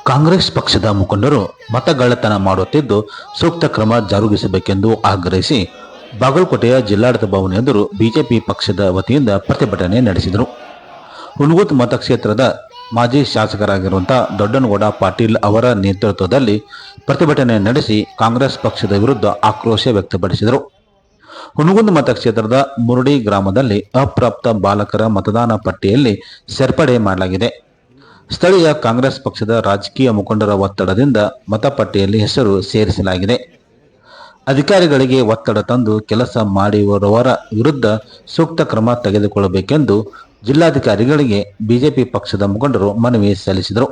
ಕಾಂಗ್ರೆಸ್ ಪಕ್ಷದ ಮುಖಂಡರು ಮತಗಳ್ಳತನ ಮಾಡುತ್ತಿದ್ದು ಸೂಕ್ತ ಕ್ರಮ ಜರುಗಿಸಬೇಕೆಂದು ಆಗ್ರಹಿಸಿ ಬಾಗಲಕೋಟೆಯ ಜಿಲ್ಲಾಡಳಿತ ಭವನ ಎದುರು ಬಿಜೆಪಿ ಪಕ್ಷದ ವತಿಯಿಂದ ಪ್ರತಿಭಟನೆ ನಡೆಸಿದರು. ಹುಣಗುತ್ ಮತಕ್ಷೇತ್ರದ ಮಾಜಿ ಶಾಸಕರಾಗಿರುವಂತಹ ದೊಡ್ಡನಗೌಡ ಪಾಟೀಲ್ ಅವರ ನೇತೃತ್ವದಲ್ಲಿ ಪ್ರತಿಭಟನೆ ನಡೆಸಿ ಕಾಂಗ್ರೆಸ್ ಪಕ್ಷದ ವಿರುದ್ಧ ಆಕ್ರೋಶ ವ್ಯಕ್ತಪಡಿಸಿದರು. ಹುಣಗುಂದ ಮತಕ್ಷೇತ್ರದ ಮುರುಡಿ ಗ್ರಾಮದಲ್ಲಿ ಅಪ್ರಾಪ್ತ ಬಾಲಕರ ಮತದಾನ ಪಟ್ಟಿಯಲ್ಲಿ ಸೇರ್ಪಡೆ ಮಾಡಲಾಗಿದೆ. ಸ್ಥಳೀಯ ಕಾಂಗ್ರೆಸ್ ಪಕ್ಷದ ರಾಜಕೀಯ ಮುಖಂಡರ ಒತ್ತಡದಿಂದ ಮತಪಟ್ಟಿಯಲ್ಲಿ ಹೆಸರು ಸೇರಿಸಲಾಗಿದೆ. ಅಧಿಕಾರಿಗಳಿಗೆ ಒತ್ತಡ ತಂದು ಕೆಲಸ ಮಾಡಿರುವವರ ವಿರುದ್ಧ ಸೂಕ್ತ ಕ್ರಮ ತೆಗೆದುಕೊಳ್ಳಬೇಕೆಂದು ಜಿಲ್ಲಾಧಿಕಾರಿಗಳಿಗೆ ಬಿಜೆಪಿ ಪಕ್ಷದ ಮುಖಂಡರು ಮನವಿ ಸಲ್ಲಿಸಿದರು.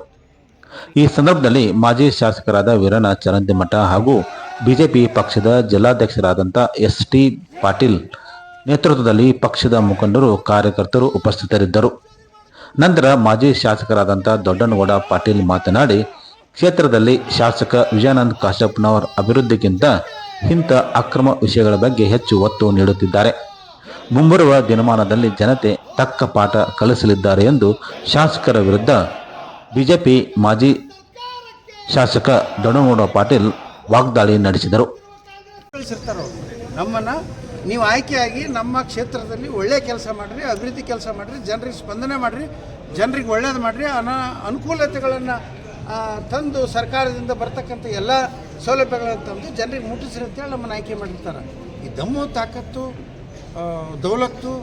ಈ ಸಂದರ್ಭದಲ್ಲಿ ಮಾಜಿ ಶಾಸಕರಾದ ವೀರಣ್ಣ ಚರಂತಿಮಠ ಹಾಗೂ ಬಿಜೆಪಿ ಪಕ್ಷದ ಜಿಲ್ಲಾಧ್ಯಕ್ಷರಾದಂಥ ಎಸ್.ಟಿ. ಪಾಟೀಲ್ ನೇತೃತ್ವದಲ್ಲಿ ಪಕ್ಷದ ಮುಖಂಡರು ಕಾರ್ಯಕರ್ತರು ಉಪಸ್ಥಿತರಿದ್ದರು. ನಂತರ ಮಾಜಿ ಶಾಸಕರಾದಂಥ ದೊಡ್ಡನಗೌಡ ಪಾಟೀಲ್ ಮಾತನಾಡಿ, ಕ್ಷೇತ್ರದಲ್ಲಿ ಶಾಸಕ ವಿಜಯಾನಂದ ಕಾಶಪ್ಪನವರ ಅಭಿವೃದ್ಧಿಗಿಂತ ಇಂಥ ಅಕ್ರಮ ವಿಷಯಗಳ ಬಗ್ಗೆ ಹೆಚ್ಚು ಒತ್ತು ನೀಡುತ್ತಿದ್ದಾರೆ. ಮುಂಬರುವ ದಿನಮಾನದಲ್ಲಿ ಜನತೆ ತಕ್ಕ ಪಾಠ ಕಲಿಸಲಿದ್ದಾರೆ ಎಂದು ಶಾಸಕರ ವಿರುದ್ಧ ಬಿಜೆಪಿ ಮಾಜಿ ಶಾಸಕ ದೊಡ್ಡನಗೌಡ ಪಾಟೀಲ್ ವಾಗ್ದಾಳಿ ನಡೆಸಿದರು. ನಮ್ಮನ್ನು ನೀವು ಆಯ್ಕೆಯಾಗಿ ನಮ್ಮ ಕ್ಷೇತ್ರದಲ್ಲಿ ಒಳ್ಳೆಯ ಕೆಲಸ ಮಾಡಿರಿ, ಅಭಿವೃದ್ಧಿ ಕೆಲಸ ಮಾಡಿರಿ, ಜನರಿಗೆ ಸ್ಪಂದನೆ ಮಾಡಿರಿ, ಜನರಿಗೆ ಒಳ್ಳೇದು ಮಾಡಿರಿ, ಅನುಕೂಲತೆಗಳನ್ನು ತಂದು ಸರ್ಕಾರದಿಂದ ಬರ್ತಕ್ಕಂಥ ಎಲ್ಲ ಸೌಲಭ್ಯಗಳನ್ನು ತಂದು ಜನರಿಗೆ ಮುಟ್ಟಿಸ್ರಿ ಅಂತೇಳಿ ನಮ್ಮನ್ನು ಆಯ್ಕೆ ಮಾಡಿರ್ತಾರೆ. ಈ ದಮ್ಮು ತಾಕತ್ತು ದೌಲತ್ತು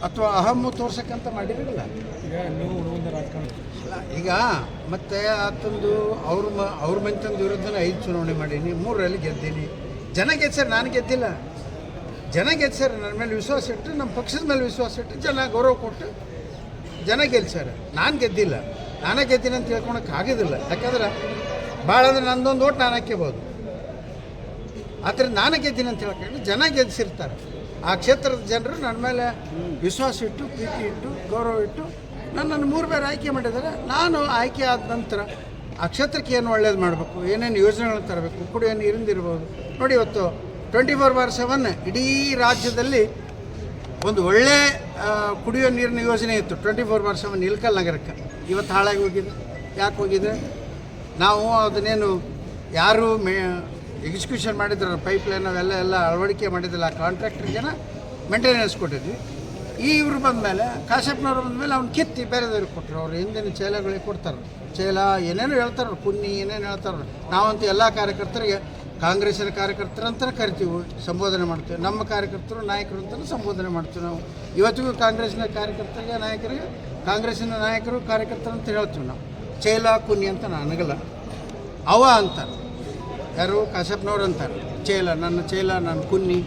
ಅಥವಾ ಅಹಮ್ಮು ತೋರ್ಸಕ್ಕಂತ ಮಾಡಿರಲಿಲ್ಲ. ಈಗ ನೀವು ರಾಜಕಾರಣ ಈಗ ಮತ್ತೆ ಆತಂದು ಅವ್ರ ಮಂತಂದು ವಿರುದ್ಧನೇ 5 ಚುನಾವಣೆ ಮಾಡೀನಿ, 3ರಲ್ಲಿ ಗೆದ್ದೀನಿ. ಜನ ಗೆದ್ಸರಿ, ನಾನು ಗೆದ್ದಿಲ್ಲ. ಜನ ಗೆದ್ಸರಿ, ನನ್ನ ಮೇಲೆ ವಿಶ್ವಾಸ ಇಟ್ಟು, ನಮ್ಮ ಪಕ್ಷದ ಮೇಲೆ ವಿಶ್ವಾಸ ಇಟ್ಟು ಜನ ಗೌರವ ಕೊಟ್ಟು ಜನ ಗೆಲ್ಸಾರೆ. ನಾನು ಗೆದ್ದಿಲ್ಲ, ನಾನೇ ಗೆದ್ದೀನಿ ಅಂತ ಹೇಳ್ಕೊಳಕ್ಕೆ ಆಗೋದಿಲ್ಲ. ಯಾಕಂದ್ರೆ ಭಾಳ ಅಂದರೆ ನಂದೊಂದು ಓಟ್ ನಾನು ಹಾಕ್ಯಬೋದು. ಆದರೆ ನಾನು ಗೆದ್ದೀನಿ ಅಂತ ಹೇಳ್ಕೊಂಡು ಜನ ಗೆದ್ಸಿರ್ತಾರೆ. ಆ ಕ್ಷೇತ್ರದ ಜನರು ನನ್ನ ಮೇಲೆ ವಿಶ್ವಾಸ ಇಟ್ಟು, ಪ್ರೀತಿ ಇಟ್ಟು, ಗೌರವ ಇಟ್ಟು ನನ್ನನ್ನು 3 ಬಾರಿ ಆಯ್ಕೆ ಮಾಡಿದ್ದಾರೆ. ನಾನು ಆಯ್ಕೆ ಆದ ನಂತರ ಆ ಕ್ಷೇತ್ರಕ್ಕೆ ಏನು ಒಳ್ಳೇದು ಮಾಡಬೇಕು, ಏನೇನು ಯೋಜನೆಗಳನ್ನು ತರಬೇಕು, ಕುಡಿಯೋ ನೀರಿಂದ ಇರ್ಬೋದು. ನೋಡಿ, ಇವತ್ತು 24/7 ಇಡೀ ರಾಜ್ಯದಲ್ಲಿ ಒಂದು ಒಳ್ಳೆ ಕುಡಿಯೋ ನೀರಿನ ಯೋಜನೆ ಇತ್ತು. 24/7 ಇಲ್ಕಲ್ ನಗರಕ್ಕೆ ಇವತ್ತು ಹಾಳಾಗಿ ಹೋಗಿದೆ. ಯಾಕೆ ಹೋಗಿದೆ? ನಾವು ಅದನ್ನೇನು ಯಾರು ಎಕ್ಸಿಕ್ಯೂಷನ್ ಮಾಡಿದ್ರು, ಪೈಪ್ಲೈನ್ ಅವೆಲ್ಲ ಅಳವಡಿಕೆ ಮಾಡಿದ್ದಿಲ್ಲ. ಆ ಕಾಂಟ್ರಾಕ್ಟ್ರಿಗೆನ ಮೇಂಟೆನೆನ್ಸ್ ಕೊಟ್ಟಿದ್ವಿ. ಇವರು ಬಂದಮೇಲೆ, ಕಾಶಪ್ಪನವ್ರು ಬಂದಮೇಲೆ ಅವ್ನು ಕಿತ್ತಿ ಬೇರೆದವ್ರಿಗೆ ಕೊಟ್ಟರು. ಅವ್ರು ಹಿಂದಿನ ಚೇಲಗಳಿಗೆ ಕೊಡ್ತಾರೆ. ಚೇಲ ಏನೇನು ಹೇಳ್ತಾರೆ, ಕುನ್ನಿ ಏನೇನು ಹೇಳ್ತಾರೆ. ನಾವಂತೂ ಎಲ್ಲ ಕಾರ್ಯಕರ್ತರಿಗೆ ಕಾಂಗ್ರೆಸ್ಸಿನ ಕಾರ್ಯಕರ್ತರು ಅಂತಲೇ ಕರಿತೀವಿ, ಸಂಬೋಧನೆ ಮಾಡ್ತೀವಿ. ನಮ್ಮ ಕಾರ್ಯಕರ್ತರು ನಾಯಕರು ಅಂತಲೂ ಸಂಬೋಧನೆ ಮಾಡ್ತೀವಿ. ನಾವು ಇವತ್ತಿಗೂ ಕಾಂಗ್ರೆಸ್ಸಿನ ಕಾರ್ಯಕರ್ತರಿಗೆ ನಾಯಕರಿಗೆ ಕಾಂಗ್ರೆಸ್ಸಿನ ನಾಯಕರು ಕಾರ್ಯಕರ್ತರು ಅಂತ ಹೇಳ್ತೀವಿ. ನಾವು ಚೇಲ ಕುನ್ನಿ ಅಂತ ನನಗಲ್ಲ, ಅವ ಅಂತಾರೆ. ಯಾರು? ಕಾಶಪ್ಪನವ್ರು ಅಂತಾರೆ. ಚೇಲ, ನನ್ನ ಚೇಲ, ನನ್ನ ಕುನ್ನಿ,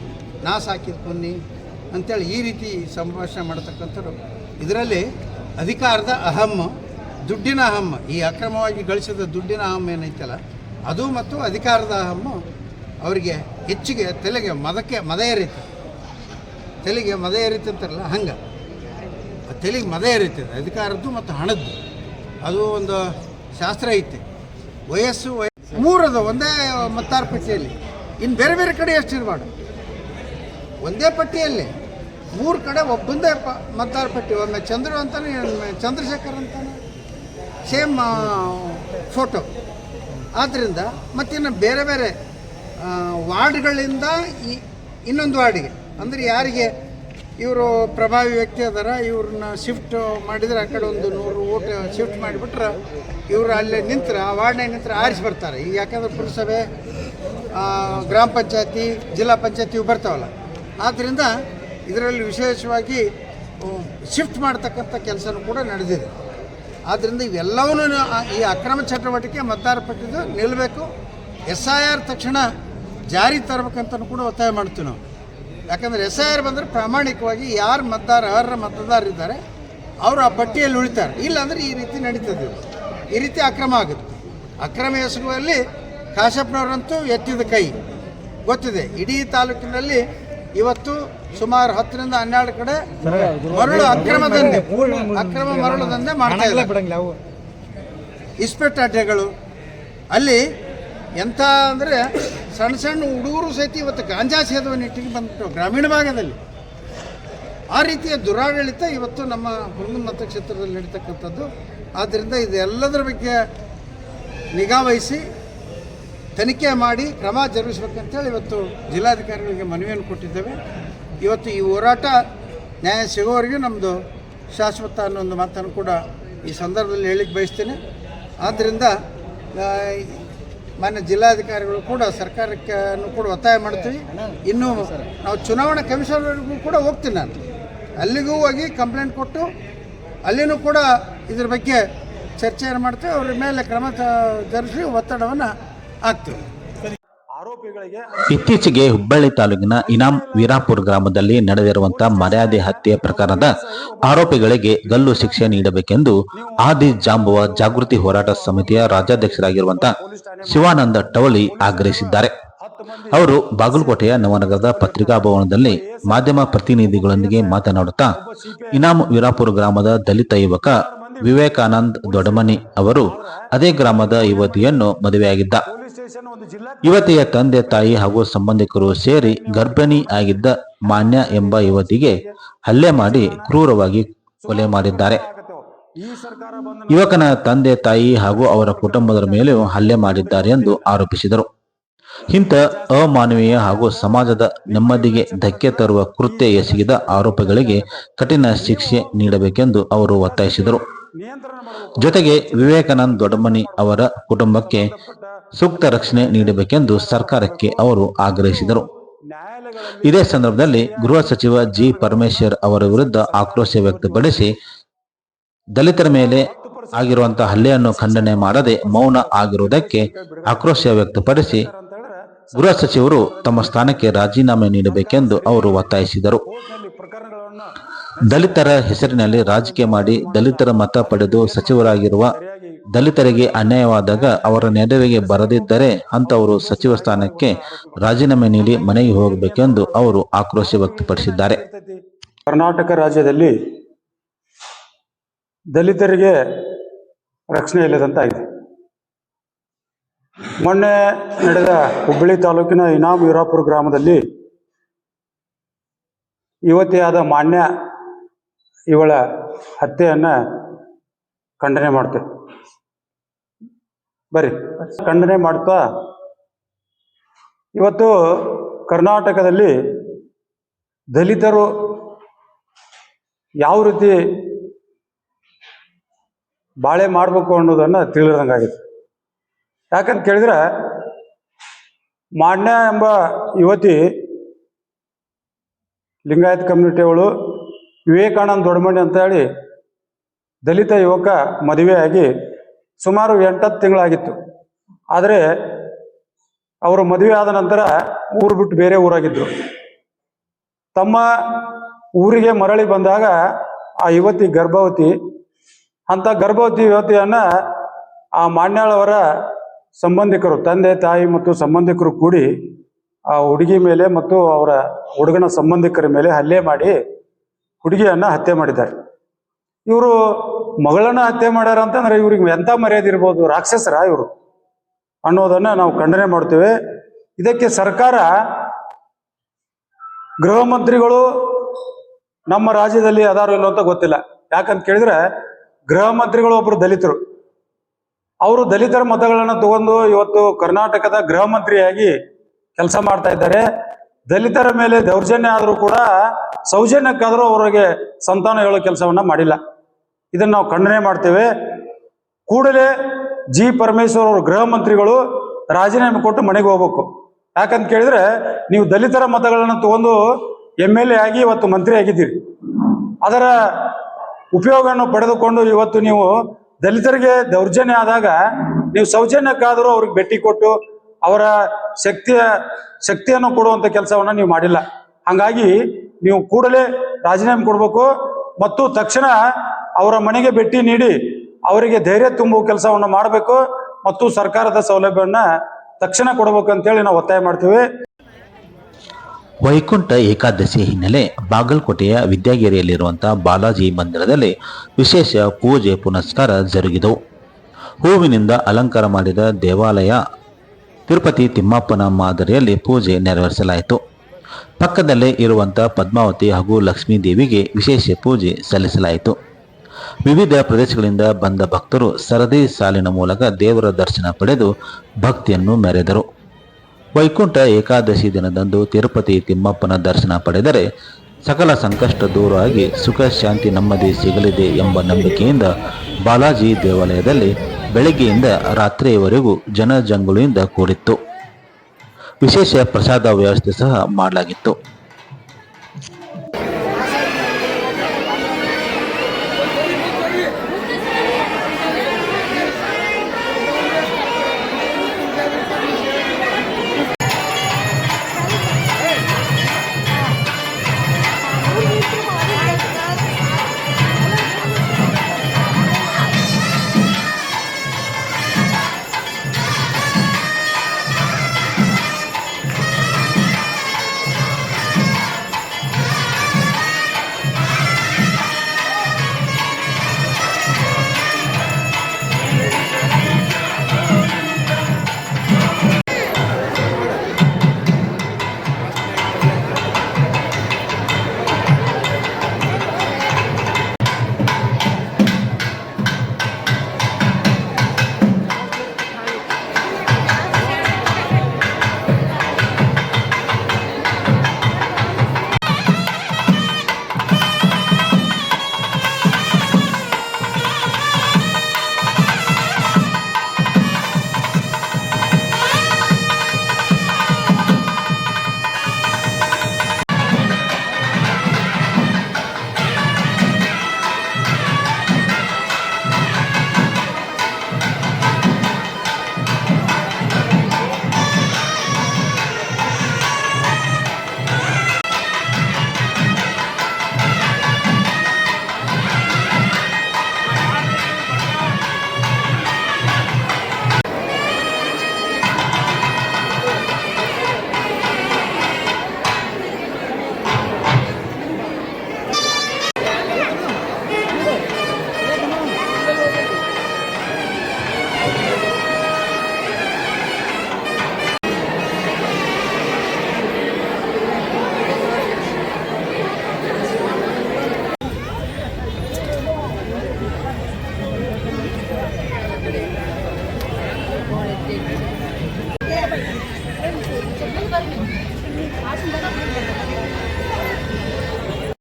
ನಾ ಸಾಕಿದ ಕುನ್ನಿ ಅಂಥೇಳಿ ಈ ರೀತಿ ಸಂಭಾಷಣೆ ಮಾಡ್ತಕ್ಕಂಥವ್ರು. ಇದರಲ್ಲಿ ಅಧಿಕಾರದ ಅಹಮ್ಮ, ದುಡ್ಡಿನ ಅಹಮ್ಮ, ಈ ಅಕ್ರಮವಾಗಿ ಗಳಿಸಿದ ದುಡ್ಡಿನ ಅಹಮ್ಮ ಏನೈತಲ್ಲ ಅದು, ಮತ್ತು ಅಧಿಕಾರದ ಅಹಮ್ಮ ಅವರಿಗೆ ಹೆಚ್ಚಿಗೆ ತಲೆಗೆ ಮದ ಏರಿತು. ತಲೆಗೆ ಮದ ಏರಿತು ಅಂತಾರಲ್ಲ, ಹಂಗೆ ತಲೆಗೆ ಮದ ಏರಿತದೆ ಅಧಿಕಾರದ್ದು ಮತ್ತು ಹಣದ್ದು. ಅದು ಒಂದು ಶಾಸ್ತ್ರ ಐತೆ. ವಯಸ್ಸು 3 ಅದು ಒಂದೇ ಮತದಾರ ಪಟ್ಟಿಯಲ್ಲಿ. ಇನ್ನು ಬೇರೆ ಬೇರೆ ಕಡೆ ಎಷ್ಟು ಇರಬಾರ್ದು. ಒಂದೇ ಪಟ್ಟಿಯಲ್ಲಿ 3 ಕಡೆ ಒಬ್ಬಂದೇ ಮತದಾರ ಪಟ್ಟಿ. ಒಮ್ಮೆ ಚಂದ್ರು ಅಂತಾನೆ, ಚಂದ್ರಶೇಖರ್ ಅಂತಾನೆ, ಸೇಮ್ ಫೋಟೋ. ಆದ್ದರಿಂದ ಮತ್ತಿನ್ನು ಬೇರೆ ಬೇರೆ ವಾರ್ಡ್ಗಳಿಂದ ಇನ್ನೊಂದು ವಾರ್ಡಿಗೆ, ಅಂದರೆ ಯಾರಿಗೆ ಇವರು ಪ್ರಭಾವಿ ವ್ಯಕ್ತಿ ಅದಾರ, ಇವ್ರನ್ನ ಶಿಫ್ಟ್ ಮಾಡಿದರೆ ಆ ಕಡೆ ಒಂದು 100 ಓಟ್ ಶಿಫ್ಟ್ ಮಾಡಿಬಿಟ್ರೆ ಇವರು ಅಲ್ಲಿ ನಿಂತರೆ, ಆ ವಾರ್ಡ್ನಾಗ ನಿಂತರೆ ಆರಿಸಿ ಬರ್ತಾರೆ. ಈಗ ಯಾಕಂದ್ರೆ ಪುರಸಭೆ, ಗ್ರಾಮ ಪಂಚಾಯತಿ, ಜಿಲ್ಲಾ ಪಂಚಾಯತಿ ಇವು ಬರ್ತಾವಲ್ಲ. ಆದ್ದರಿಂದ ಇದರಲ್ಲಿ ವಿಶೇಷವಾಗಿ ಶಿಫ್ಟ್ ಮಾಡ್ತಕ್ಕಂಥ ಕೆಲಸನೂ ಕೂಡ ನಡೆದಿದೆ. ಆದ್ದರಿಂದ ಇವೆಲ್ಲವೂ ಈ ಅಕ್ರಮ ಚಟುವಟಿಕೆ ಮತದಾರ ಪಟ್ಟಿದ್ದು ನಿಲ್ಲಬೇಕು. SIR ತಕ್ಷಣ ಜಾರಿ ತರಬೇಕಂತಲೂ ಕೂಡ ಒತ್ತಾಯ ಮಾಡ್ತೀವಿ ನಾವು. ಯಾಕಂದರೆ SIR ಬಂದರೆ ಪ್ರಾಮಾಣಿಕವಾಗಿ ಯಾರು ಅರ್ಹ ಮತದಾರರಿದ್ದಾರೆ ಅವರು ಆ ಪಟ್ಟಿಯಲ್ಲಿ ಉಳಿತಾರೆ. ಇಲ್ಲಾಂದರೆ ಈ ರೀತಿ ನಡೀತದೆ, ಈ ರೀತಿ ಅಕ್ರಮ ಆಗುತ್ತೆ. ಅಕ್ರಮ ಎಸಗುವಲ್ಲಿ ಕಾಶಪ್ಪನವರಂತೂ ಎತ್ತಿದ ಕೈ ಗೊತ್ತಿದೆ. ಇಡೀ ತಾಲೂಕಿನಲ್ಲಿ ಇವತ್ತು ಸುಮಾರು 10ರಿಂದ 12 ಕಡೆ ಮರಳು ಅಕ್ರಮ ಮರಳು ದಂಧೆ ಮಾಡ್ತಾ ಇದ್ದಾರೆ. ಇಸ್ಪೆಟ್ ಅಡ್ಡೆಗಳು ಅಲ್ಲಿ ಎಂಥ ಅಂದರೆ ಸಣ್ಣ ಸಣ್ಣ ಹುಡುಗರು ಸಹಿತ ಇವತ್ತು ಗಾಂಜಾ ಸೇದುವ ನಿಟ್ಟಿಗೆ ಬಂದ್ಬಿಟ್ಟು ಗ್ರಾಮೀಣ ಭಾಗದಲ್ಲಿ. ಆ ರೀತಿಯ ದುರಾಡಳಿತ ಇವತ್ತು ನಮ್ಮ ಹುಣಗುಂದ ಮತಕ್ಷೇತ್ರದಲ್ಲಿ ನಡೀತಕ್ಕಂಥದ್ದು. ಆದ್ದರಿಂದ ಇದೆಲ್ಲದರ ಬಗ್ಗೆ ನಿಗಾವಹಿಸಿ ತನಿಖೆ ಮಾಡಿ ಕ್ರಮ ಜರುಗಿಸ್ಬೇಕಂತೇಳಿ ಇವತ್ತು ಜಿಲ್ಲಾಧಿಕಾರಿಗಳಿಗೆ ಮನವಿಯನ್ನು ಕೊಟ್ಟಿದ್ದೇವೆ. ಇವತ್ತು ಈ ಹೋರಾಟ ನ್ಯಾಯ ಸಿಗೋವರೆಗೂ ನಮ್ಮದು ಶಾಶ್ವತ ಅನ್ನೋ ಒಂದು ಮಾತನ್ನು ಕೂಡ ಈ ಸಂದರ್ಭದಲ್ಲಿ ಹೇಳಿಕ್ಕೆ ಬಯಸ್ತೇನೆ. ಆದ್ದರಿಂದ ಮಾನ್ಯ ಜಿಲ್ಲಾಧಿಕಾರಿಗಳು ಕೂಡ ಸರ್ಕಾರಕ್ಕೆ ಕೂಡ ಒತ್ತಾಯ ಮಾಡ್ತೀವಿ. ಇನ್ನು ನಾವು ಚುನಾವಣಾ ಕಮಿಷನರ್ಗೂ ಕೂಡ ಹೋಗ್ತೀನಿ, ನಾನು ಅಲ್ಲಿಗೂ ಹೋಗಿ ಕಂಪ್ಲೇಂಟ್ ಕೊಟ್ಟು ಅಲ್ಲಿನೂ ಕೂಡ ಇದ್ರ ಬಗ್ಗೆ ಚರ್ಚೆಯನ್ನು ಮಾಡ್ತೀವಿ. ಅವ್ರ ಮೇಲೆ ಕ್ರಮ ಜರುಗಿಸಿ ಒತ್ತಡವನ್ನು ಹಾಕ್ತೀವಿ. ಇತ್ತೀಚೆಗೆ ಹುಬ್ಬಳ್ಳಿ ತಾಲೂಕಿನ ಇನಾಂ ವೀರಾಪುರ ಗ್ರಾಮದಲ್ಲಿ ನಡೆದಿರುವಂತಹ ಮರ್ಯಾದೆ ಹತ್ಯೆ ಪ್ರಕರಣದ ಆರೋಪಿಗಳಿಗೆ ಗಲ್ಲು ಶಿಕ್ಷೆ ನೀಡಬೇಕೆಂದು ಆದಿ ಜಾಂಬುವ ಜಾಗೃತಿ ಹೋರಾಟ ಸಮಿತಿಯ ರಾಜ್ಯಾಧ್ಯಕ್ಷರಾಗಿರುವಂತಹ ಶಿವಾನಂದ ಟವಳಿ ಆಗ್ರಹಿಸಿದ್ದಾರೆ. ಅವರು ಬಾಗಲಕೋಟೆಯ ನವನಗರದ ಪತ್ರಿಕಾ ಭವನದಲ್ಲಿ ಮಾಧ್ಯಮ ಪ್ರತಿನಿಧಿಗಳೊಂದಿಗೆ ಮಾತನಾಡುತ್ತಾ ಇನಾಂ ವೀರಾಪುರ ಗ್ರಾಮದ ದಲಿತ ಯುವಕ ವಿವೇಕಾನಂದ್ ದೊಡ್ಡಮನಿ ಅವರು ಅದೇ ಗ್ರಾಮದ ಯುವತಿಯನ್ನು ಮದುವೆಯಾಗಿದ್ದ. ಯುವತಿಯ ತಂದೆ ತಾಯಿ ಹಾಗೂ ಸಂಬಂಧಿಕರು ಸೇರಿ ಗರ್ಭಿಣಿ ಆಗಿದ್ದ ಮಾನ್ಯ ಎಂಬ ಯುವತಿಗೆ ಹಲ್ಲೆ ಮಾಡಿ ಕ್ರೂರವಾಗಿ ಕೊಲೆ ಮಾಡಿದ್ದಾರೆ. ಯುವಕನ ತಂದೆ ತಾಯಿ ಹಾಗೂ ಅವರ ಕುಟುಂಬದ ಮೇಲೂ ಹಲ್ಲೆ ಮಾಡಿದ್ದಾರೆ ಎಂದು ಆರೋಪಿಸಿದರು. ಇಂಥ ಅಮಾನವೀಯ ಹಾಗೂ ಸಮಾಜದ ನೆಮ್ಮದಿಗೆ ಧಕ್ಕೆ ತರುವ ಕೃತ್ಯ ಎಸಗಿದ ಆರೋಪಿಗಳಿಗೆ ಕಠಿಣ ಶಿಕ್ಷೆ ನೀಡಬೇಕೆಂದು ಅವರು ಒತ್ತಾಯಿಸಿದರು. ಜೊತೆಗೆ ವಿವೇಕಾನಂದ್ ದೊಡ್ಡಮನಿ ಅವರ ಕುಟುಂಬಕ್ಕೆ ಸೂಕ್ತ ರಕ್ಷಣೆ ನೀಡಬೇಕೆಂದು ಸರ್ಕಾರಕ್ಕೆ ಅವರು ಆಗ್ರಹಿಸಿದರು. ಇದೇ ಸಂದರ್ಭದಲ್ಲಿ ಗೃಹ ಸಚಿವ ಜಿ ಪರಮೇಶ್ವರ್ ಅವರ ವಿರುದ್ಧ ಆಕ್ರೋಶ ವ್ಯಕ್ತಪಡಿಸಿ ದಲಿತರ ಮೇಲೆ ಆಗಿರುವಂತಹ ಹಲ್ಲೆಯನ್ನು ಖಂಡನೆ ಮಾಡದೆ ಮೌನ ಆಗಿರುವುದಕ್ಕೆ ಆಕ್ರೋಶ ವ್ಯಕ್ತಪಡಿಸಿ ಗೃಹ ಸಚಿವರು ತಮ್ಮ ಸ್ಥಾನಕ್ಕೆ ರಾಜೀನಾಮೆ ನೀಡಬೇಕೆಂದು ಅವರು ಒತ್ತಾಯಿಸಿದರು. ದಲಿತರ ಹೆಸರಿನಲ್ಲಿ ರಾಜಕೀಯ ಮಾಡಿ ದಲಿತರ ಮತ ಪಡೆದು ಸಚಿವರಾಗಿರುವ ದಲಿತರಿಗೆ ಅನ್ಯಾಯವಾದಾಗ ಅವರ ನೆರವಿಗೆ ಬರದಿದ್ದರೆ ಅಂತವರು ಸಚಿವ ಸ್ಥಾನಕ್ಕೆ ರಾಜೀನಾಮೆ ನೀಡಿ ಮನೆಗೆ ಹೋಗಬೇಕೆಂದು ಅವರು ಆಕ್ರೋಶ ವ್ಯಕ್ತಪಡಿಸಿದ್ದಾರೆ. ಕರ್ನಾಟಕ ರಾಜ್ಯದಲ್ಲಿ ದಲಿತರಿಗೆ ರಕ್ಷಣೆ ಇಲ್ಲದಂತಾಗಿದೆ. ಮೊನ್ನೆ ನಡೆದ ಹುಬ್ಬಳ್ಳಿ ತಾಲೂಕಿನ ಇನಾಂ ವೀರಾಪುರ ಗ್ರಾಮದಲ್ಲಿ ಯುವತಿಯಾದ ಮಾನ್ಯ ಇವಳ ಹತ್ಯೆಯನ್ನು ಖಂಡನೆ ಮಾಡ್ತೇವೆ. ಖಂಡನೆ ಮಾಡ್ತಾ ಇವತ್ತು ಕರ್ನಾಟಕದಲ್ಲಿ ದಲಿತರು ಯಾವ ರೀತಿ ಬಾಳೆ ಮಾಡಬೇಕು ಅನ್ನೋದನ್ನು ತಿಳಿದಂಗಾಗಿದೆ. ಯಾಕಂತ ಕೇಳಿದ್ರೆ ಮಾನ್ಯ ಎಂಬ ಯುವತಿ ಲಿಂಗಾಯತ್ ಕಮ್ಯುನಿಟಿಯವಳು ವಿವೇಕಾನಂದ ದೊಡ್ಡಮನಿ ಅಂತ ಹೇಳಿ ದಲಿತ ಯುವಕ ಮದುವೆಯಾಗಿ ಸುಮಾರು 8-10 ತಿಂಗಳಾಗಿತ್ತು. ಆದರೆ ಅವರು ಮದುವೆ ಆದ ನಂತರ ಊರು ಬಿಟ್ಟು ಬೇರೆ ಊರಾಗಿದ್ದರು. ತಮ್ಮ ಊರಿಗೆ ಮರಳಿ ಬಂದಾಗ ಆ ಯುವತಿ ಗರ್ಭವತಿ. ಅಂಥ ಗರ್ಭವತಿ ಯುವತಿಯನ್ನು ಆ ಮಾನ್ಯಾಳವರ ಸಂಬಂಧಿಕರು, ತಂದೆ ತಾಯಿ ಮತ್ತು ಸಂಬಂಧಿಕರು ಕೂಡಿ ಆ ಹುಡುಗಿ ಮೇಲೆ ಮತ್ತು ಅವರ ಹುಡುಗನ ಸಂಬಂಧಿಕರ ಮೇಲೆ ಹಲ್ಲೆ ಮಾಡಿ ಹುಡುಗಿಯನ್ನು ಹತ್ಯೆ ಮಾಡಿದ್ದಾರೆ. ಇವರು ಮಗಳನ್ನ ಹತ್ಯೆ ಮಾಡ್ಯಾರ ಅಂತಂದ್ರೆ ಇವ್ರಿಗೆ ಎಂಥ ಮರ್ಯಾದೆ ಇರ್ಬೋದು, ರಾಕ್ಷಸರ ಇವರು ಅನ್ನೋದನ್ನು ನಾವು ಖಂಡನೆ ಮಾಡ್ತೇವೆ. ಇದಕ್ಕೆ ಸರ್ಕಾರ, ಗೃಹ ಮಂತ್ರಿಗಳು ನಮ್ಮ ರಾಜ್ಯದಲ್ಲಿ ಅದಾರೋ ಇಲ್ಲೋ ಅಂತ ಗೊತ್ತಿಲ್ಲ. ಯಾಕಂತ ಕೇಳಿದ್ರೆ ಗೃಹ ಮಂತ್ರಿಗಳು ಒಬ್ಬರು ದಲಿತರು. ಅವರು ದಲಿತರ ಮತಗಳನ್ನು ತಗೊಂಡು ಇವತ್ತು ಕರ್ನಾಟಕದ ಗೃಹ ಮಂತ್ರಿಯಾಗಿ ಕೆಲಸ ಮಾಡ್ತಾ ಇದ್ದಾರೆ. ದಲಿತರ ಮೇಲೆ ದೌರ್ಜನ್ಯ ಆದರೂ ಕೂಡ ಸೌಜನ್ಯಕ್ಕಾದರೂ ಅವರಿಗೆ ಸಂತಾನ ಹೇಳೋ ಕೆಲಸವನ್ನ ಮಾಡಿಲ್ಲ. ಇದನ್ನು ನಾವು ಖಂಡನೆ ಮಾಡ್ತೇವೆ. ಕೂಡಲೇ ಜಿ ಪರಮೇಶ್ವರ್ ಅವರು ಗೃಹ ಮಂತ್ರಿಗಳು ರಾಜೀನಾಮೆ ಕೊಟ್ಟು ಮನೆಗೆ ಹೋಗ್ಬೇಕು. ಯಾಕಂತ ಕೇಳಿದ್ರೆ ನೀವು ದಲಿತರ ಮತಗಳನ್ನು ತಗೊಂಡು MLA ಆಗಿ ಇವತ್ತು ಮಂತ್ರಿ ಆಗಿದ್ದೀರಿ. ಅದರ ಉಪಯೋಗವನ್ನು ಪಡೆದುಕೊಂಡು ಇವತ್ತು ನೀವು ದಲಿತರಿಗೆ ದೌರ್ಜನ್ಯ ಆದಾಗ ನೀವು ಸೌಜನ್ಯಕ್ಕಾದರೂ ಅವ್ರಿಗೆ ಭೇಟಿ ಕೊಟ್ಟು ಅವರ ಶಕ್ತಿಯನ್ನು ಕೊಡುವಂಥ ಕೆಲಸವನ್ನು ನೀವು ಮಾಡಿಲ್ಲ. ಹಾಗಾಗಿ ನೀವು ಕೂಡಲೇ ರಾಜೀನಾಮೆ ಕೊಡಬೇಕು ಮತ್ತು ತಕ್ಷಣ ಅವರ ಮನೆಗೆ ಭೇಟಿ ನೀಡಿ ಅವರಿಗೆ ಧೈರ್ಯ ತುಂಬುವ ಕೆಲಸವನ್ನು ಮಾಡಬೇಕು ಮತ್ತು ಸರ್ಕಾರದ ಸೌಲಭ್ಯವನ್ನು ತಕ್ಷಣ ಕೊಡಬೇಕು ಅಂತೇಳಿ ನಾವು ಒತ್ತಾಯ ಮಾಡ್ತೀವಿ. ವೈಕುಂಠ ಏಕಾದಶಿ ಹಿನ್ನೆಲೆ ಬಾಗಲಕೋಟೆಯ ವಿದ್ಯಾಗಿರಿಯಲ್ಲಿರುವಂತಹ ಬಾಲಾಜಿ ಮಂದಿರದಲ್ಲಿ ವಿಶೇಷ ಪೂಜೆ ಪುನಸ್ಕಾರ ಜರುಗಿದವು. ಹೂವಿನಿಂದ ಅಲಂಕಾರ ಮಾಡಿದ ದೇವಾಲಯ ತಿರುಪತಿ ತಿಮ್ಮಪ್ಪನ ಮಾದರಿಯಲ್ಲಿ ಪೂಜೆ ನೆರವೇರಿಸಲಾಯಿತು. ಪಕ್ಕದಲ್ಲೇ ಇರುವಂತಹ ಪದ್ಮಾವತಿ ಹಾಗೂ ಲಕ್ಷ್ಮೀ ದೇವಿಗೆ ವಿಶೇಷ ಪೂಜೆ ಸಲ್ಲಿಸಲಾಯಿತು. ವಿವಿಧ ಪ್ರದೇಶಗಳಿಂದ ಬಂದ ಭಕ್ತರು ಸರದಿ ಸಾಲಿನ ಮೂಲಕ ದೇವರ ದರ್ಶನ ಪಡೆದು ಭಕ್ತಿಯನ್ನು ಮೆರೆದರು. ವೈಕುಂಠ ಏಕಾದಶಿ ದಿನದಂದು ತಿರುಪತಿ ತಿಮ್ಮಪ್ಪನ ದರ್ಶನ ಪಡೆದರೆ ಸಕಲ ಸಂಕಷ್ಟ ದೂರವಾಗಿ ಸುಖ ಶಾಂತಿ ನೆಮ್ಮದಿ ಸಿಗಲಿದೆ ಎಂಬ ನಂಬಿಕೆಯಿಂದ ಬಾಲಾಜಿ ದೇವಾಲಯದಲ್ಲಿ ಬೆಳಗ್ಗೆಯಿಂದ ರಾತ್ರಿಯವರೆಗೂ ಜನಜಂಗುಳಿಯಿಂದ ಕೂಡಿತ್ತು. ವಿಶೇಷ ಪ್ರಸಾದ ವ್ಯವಸ್ಥೆ ಸಹ ಮಾಡಲಾಗಿತ್ತು.